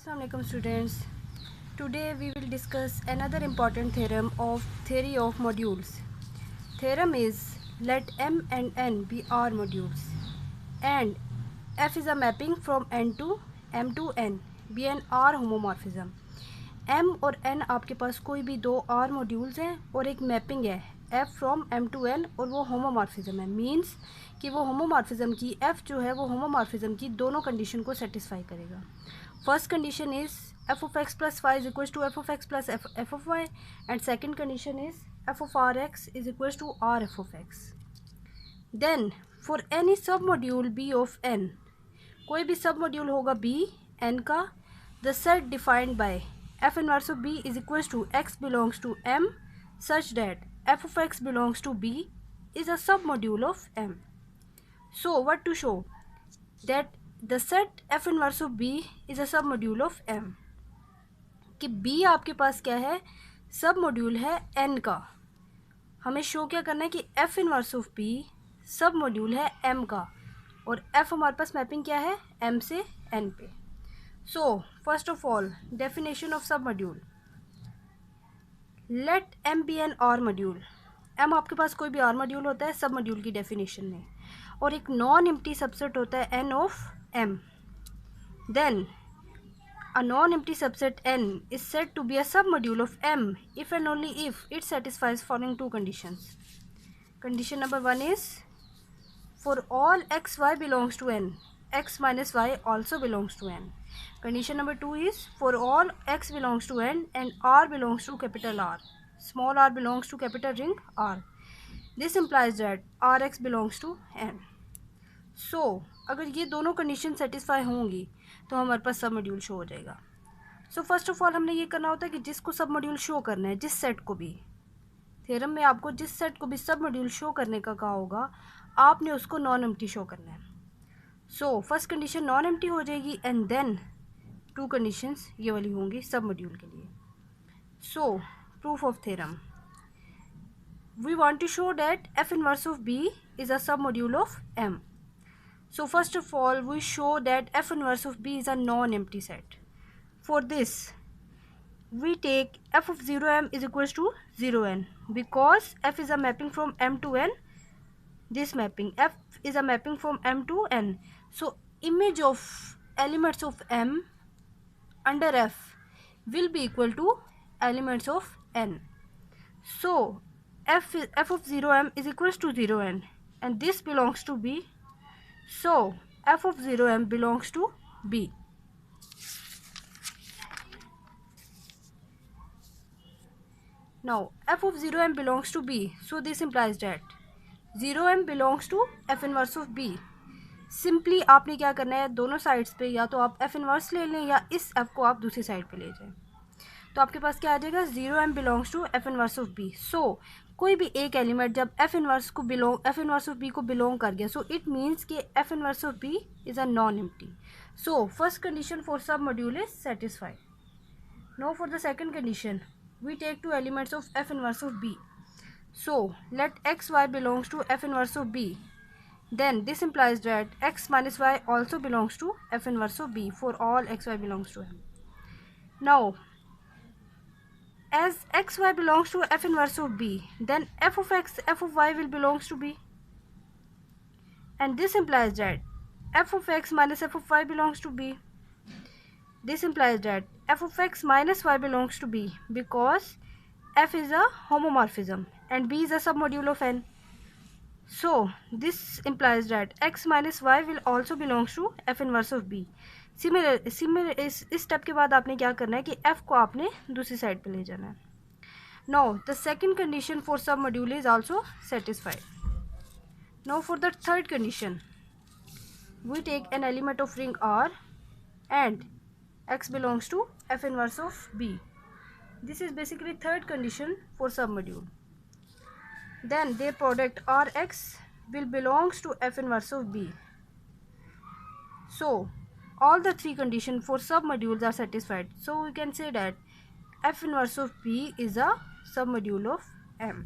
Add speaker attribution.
Speaker 1: Assalamualaikum students. Today we will discuss another important theorem of theory of modules. Theorem is let M and N be R modules and F is a mapping from N to M to N be an R homomorphism. M और N आपके पास कोई भी दो R modules हैं और एक mapping है F from M to N और वो होमोमॉर्फिज्म है. मीन्स कि वो होमोमॉर्फिज्म की F जो है वो होमोमॉर्फिज्म की दोनों कंडीशन को सेटिस्फाई करेगा. First condition is f of x plus y is equals to f of x plus f of y and second condition is f of rx is equals to rf of x. Then for any submodule b of n, कोई भी submodule होगा b n का, the set defined by f inverse of b is equals to x belongs to m such that f of x belongs to b is a submodule of m. So what to show? That the set f inverse of b is a submodule of m. कि b आपके पास क्या है, सब module है n का. हमें show क्या करना है कि f इनवर्स ऑफ b सब मॉड्यूल है m का और f हमारे पास मैपिंग क्या है m से n पे. So first of all definition of submodule. Let m be an r module. m आपके पास कोई भी r मॉड्यूल होता है सब मॉड्यूल की डेफिनेशन में, और एक नॉन एम्प्टी सबसेट होता है n of m. Then a non-empty subset n is said to be a submodule of m if and only if it satisfies following two conditions. Condition number 1 is for all x y belongs to n, x minus y also belongs to n. Condition number 2 is for all x belongs to n and r belongs to capital R, small r belongs to capital ring R. This implies that rx belongs to n. So अगर ये दोनों condition satisfy होंगी तो हमारे पास सब module show हो जाएगा. सो first of all हमने ये करना होता है कि जिसको सब मॉड्यूल शो करना है, जिस सेट को भी, थ्योरम में आपको जिस सेट को भी सब मॉड्यूल शो करने का कहा होगा आपने उसको नॉन एम्प्टी शो करना है. सो फर्स्ट कंडीशन नॉन एम्प्टी हो जाएगी एंड देन टू कंडीशंस ये वाली होंगी सब मॉड्यूल के लिए. So proof of theorem. We want to show that F inverse of B is a submodule of M. So first of all we show that f inverse of b is a non-empty set. For this we take f of 0m is equals to 0n because f is a mapping from m to n. This mapping f is a mapping from m to n. So image of elements of m under f will be equal to elements of n. So f of 0m is equals to 0n and this belongs to b. So f of 0m belongs to b. Now f of 0m belongs to b. So this implies that 0m belongs to f inverse of b. Simply आपने क्या करना है, दोनों sides पे या तो आप f inverse ले लें या इस f को आप दूसरी साइड पे ले जाएं, तो आपके पास क्या आ जाएगा 0m belongs to f inverse of b. So कोई भी एक एलिमेंट जब f इनवर्स ऑफ b को बिलोंग कर गया, सो इट मीन्स कि f inverse of b is a non empty. So first condition for submodule is satisfied. Now for the second condition we take two elements of f inverse of b. So let x y belongs to f inverse of b. Then this implies that x minus y also belongs to f inverse of b for all x y belongs to m. Now as x y belongs to f inverse of b, then f of x f of y will belongs to b, and this implies that f of x minus f of y belongs to b. This implies that f of x minus y belongs to b because f is a homomorphism and b is a submodule of n. So this implies that x minus y will also belongs to f inverse of b. Similar इस step के बाद आपने क्या करना है कि f को आपने दूसरी साइड पे ले जाना है. Now the second condition for submodule is also satisfied. Now for the third condition we take an element of ring r and x belongs to f inverse of b. This is basically third condition for सब module. Then their product rx will belongs to f inverse of b. So all the three conditions for submodules are satisfied. So we can say that f inverse of b is a submodule of m.